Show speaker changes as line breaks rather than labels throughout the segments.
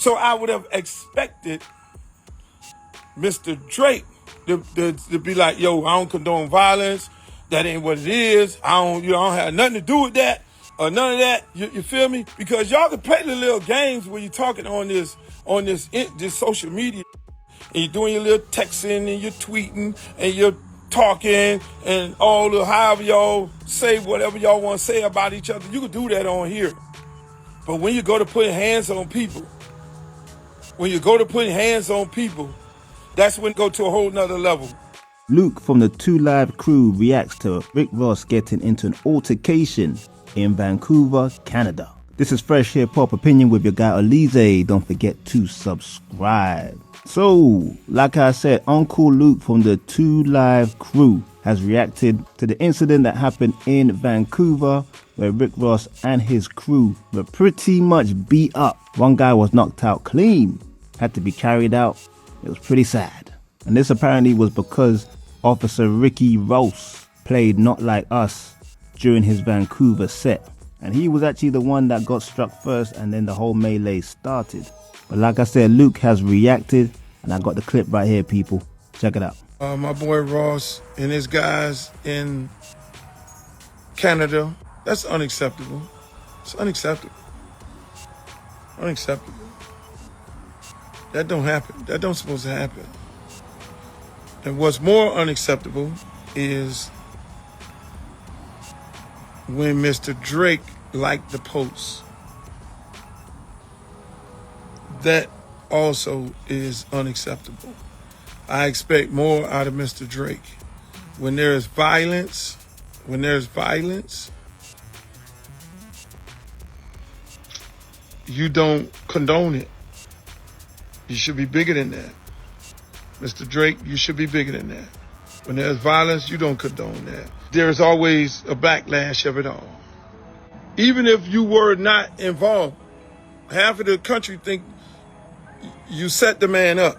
So I would have expected Mr. Drake to be like, yo, I don't condone violence. That ain't what it is. I don't have nothing to do with that or none of that. You feel me? Because y'all can play the little games when you're talking on this social media, and you're doing your little texting and you're tweeting and you're talking and however y'all say whatever y'all want to say about each other. You can do that on here. But when you go to putting hands on people, that's when it go to a whole nother level.
Luke from the 2 Live crew reacts to Rick Ross getting into an altercation in Vancouver, Canada. This is Fresh Hip Hop Opinion with your guy Alize. Don't forget to subscribe. So, like I said, Uncle Luke from the 2 Live crew has reacted to the incident that happened in Vancouver where Rick Ross and his crew were pretty much beat up. One guy was knocked out clean, had to be carried out. It was pretty sad. And this apparently was because Officer Ricky Ross played Not Like Us during his Vancouver set. And he was actually the one that got struck first, and then the whole melee started. But like I said, Luke has reacted, and I got the clip right here, people. Check it out.
My boy Ross and his guys in Canada, that's unacceptable. It's unacceptable. Unacceptable. That don't happen. That don't supposed to happen. And what's more unacceptable is when Mr. Drake liked the post. That also is unacceptable. I expect more out of Mr. Drake. When there's violence, you don't condone it. You should be bigger than that. Mr. Drake, you should be bigger than that. When there's violence, you don't condone that. There's always a backlash of it all. Even if you were not involved, half of the country think you set the man up.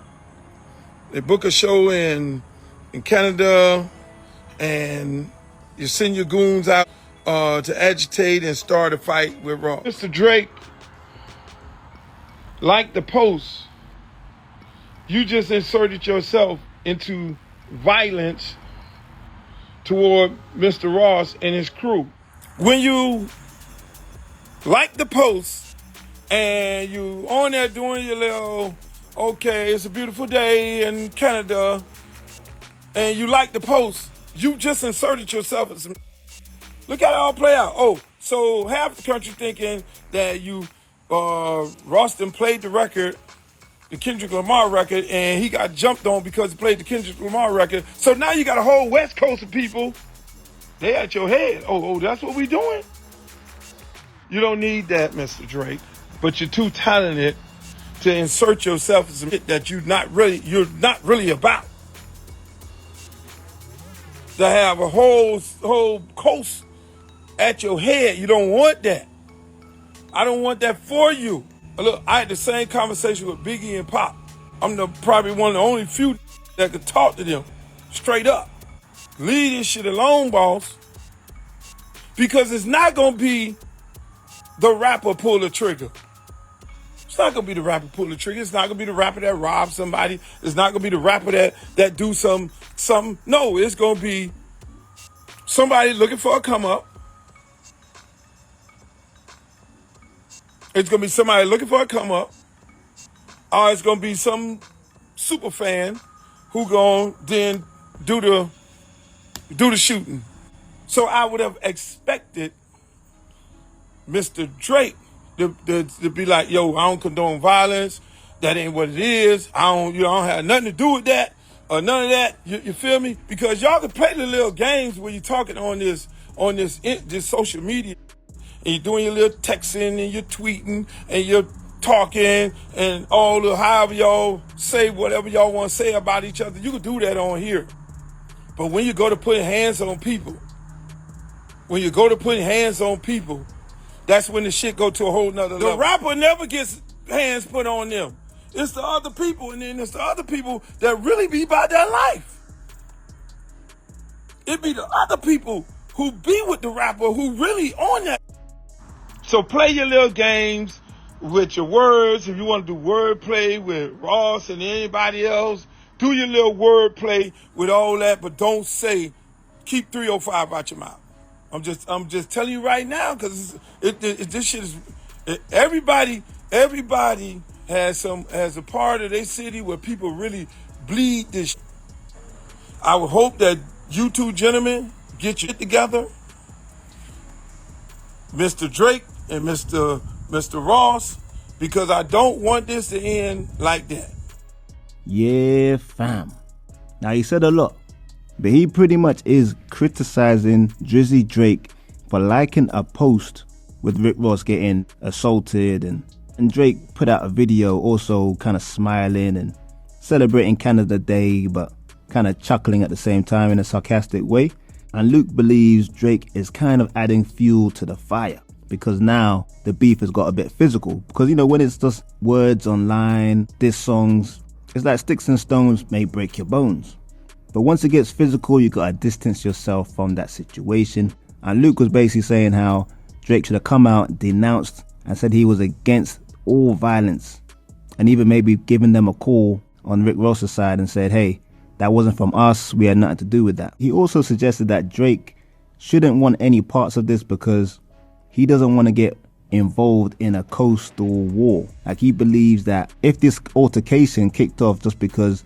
They book a show in Canada and you send your goons out to agitate and start a fight with Ross. Mr. Drake liked the post. You just inserted yourself into violence toward Mr. Ross and his crew. When you like the post and you on there doing your little, okay, it's a beautiful day in Canada, and you like the post, you just inserted yourself in some. Look how it all play out. Oh, so half the country thinking that you, Roston played the record, the Kendrick Lamar record, and he got jumped on because he played the Kendrick Lamar record. So now you got a whole West Coast of people, they at your head. Oh, that's what we doing? You don't need that, Mr. Drake. But you're too talented to insert yourself in some shit that you're not really about. To have a whole coast at your head, you don't want that. I don't want that for you. Look, I had the same conversation with Biggie and Pop. I'm probably one of the only few that could talk to them straight up. Leave this shit alone, boss. Because it's not going to be the rapper pull the trigger. It's not going to be the rapper pull the trigger. It's not going to be the rapper that robs somebody. It's not going to be the rapper that do something. No, it's going to be somebody looking for a come up. It's going to be somebody looking for a come up. Or it's going to be some super fan who going to then do the shooting. So I would have expected Mr. Drake to be like, yo, I don't condone violence. That ain't what it is. I don't have nothing to do with that or none of that. You feel me? Because y'all can play the little games when you're talking on this social media, and you're doing your little texting and you're tweeting and you're talking and however y'all say whatever y'all want to say about each other. You can do that on here. But when you go to putting hands on people, that's when the shit go to a whole nother level. The rapper never gets hands put on them. It's the other people, and then it's the other people that really be about their life. It be the other people who be with the rapper who really on that. So play your little games with your words. If you want to do wordplay with Ross and anybody else, do your little wordplay with all that, but don't say, keep 305 out your mouth. I'm just telling you right now, because this shit is, everybody has a part of their city where people really bleed this shit. I would hope that you two gentlemen get your shit together, Mr. Drake and Mr. Ross, because I don't want this to end like that.
Yeah, fam. Now, he said a lot, but he pretty much is criticizing Drizzy Drake for liking a post with Rick Ross getting assaulted, and Drake put out a video also kind of smiling and celebrating Canada Day, but kind of chuckling at the same time in a sarcastic way. And Luke believes Drake is kind of adding fuel to the fire, because now the beef has got a bit physical. Because, you know, when it's just words online, diss songs, it's like sticks and stones may break your bones. But once it gets physical, you gotta distance yourself from that situation. And Luke was basically saying how Drake should have come out, denounced, and said he was against all violence, and even maybe given them a call on Rick Ross's side and said, hey, that wasn't from us, we had nothing to do with that. He also suggested that Drake shouldn't want any parts of this because he doesn't want to get involved in a coastal war. Like, he believes that if this altercation kicked off just because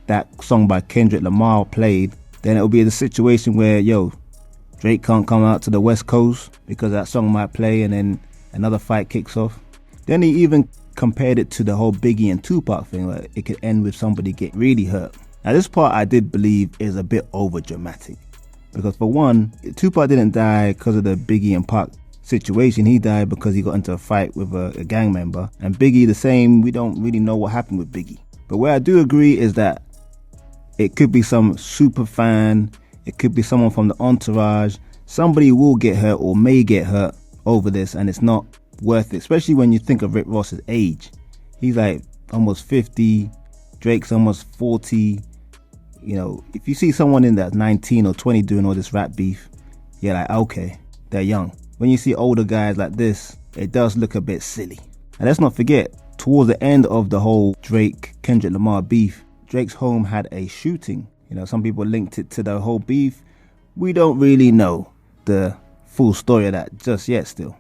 that song by Kendrick Lamar played, then it'll be the situation where, yo, Drake can't come out to the West Coast because that song might play, and then another fight kicks off. Then he even compared it to the whole Biggie and Tupac thing, where it could end with somebody get really hurt. Now, this part I did believe is a bit over dramatic, because for one, Tupac didn't die because of the Biggie and Pac situation. He died because he got into a fight with a gang member. And Biggie the same, we don't really know what happened with Biggie. But where I do agree is that it could be some super fan, it could be someone from the entourage. Somebody will get hurt or may get hurt over this, and it's not worth it, especially when you think of Rick Ross's age. He's like almost 50, Drake's almost 40. You know, if you see someone in that 19 or 20 doing all this rap beef, you're like, okay, they're young. When you see older guys like this, it does look a bit silly. And let's not forget, towards the end of the whole Drake-Kendrick Lamar beef, Drake's home had a shooting. You know, some people linked it to the whole beef. We don't really know the full story of that just yet still.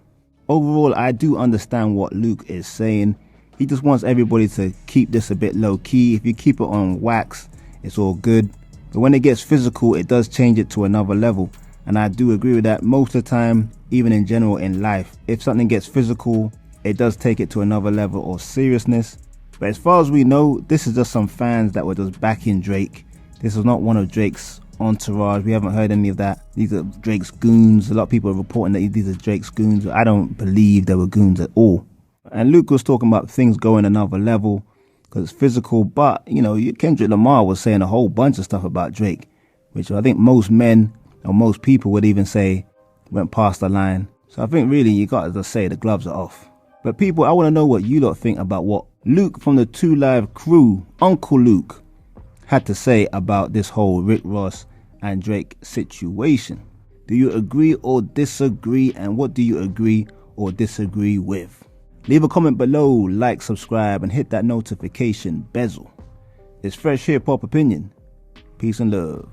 Overall, I do understand what Luke is saying. He just wants everybody to keep this a bit low key. If you keep it on wax, it's all good. But when it gets physical, it does change it to another level. And I do agree with that. Most of the time, even in general in life, if something gets physical, it does take it to another level of seriousness. But as far as we know, this is just some fans that were just backing Drake. This was not one of Drake's entourage. We haven't heard any of that. These are Drake's goons. A lot of people are reporting that these are Drake's goons. I don't believe they were goons at all. And Luke was talking about things going another level because it's physical. But, you know, Kendrick Lamar was saying a whole bunch of stuff about Drake, which I think most men or most people would even say went past the line. So I think really you got to just say the gloves are off. But people, I want to know what you lot think about what Luke from the 2 Live crew, Uncle Luke, had to say about this whole Rick Ross and Drake situation. Do you agree or disagree? And what do you agree or disagree with? Leave a comment below, like, subscribe, and hit that notification bezel. It's Fresh Hip Hop Opinion. Peace and love.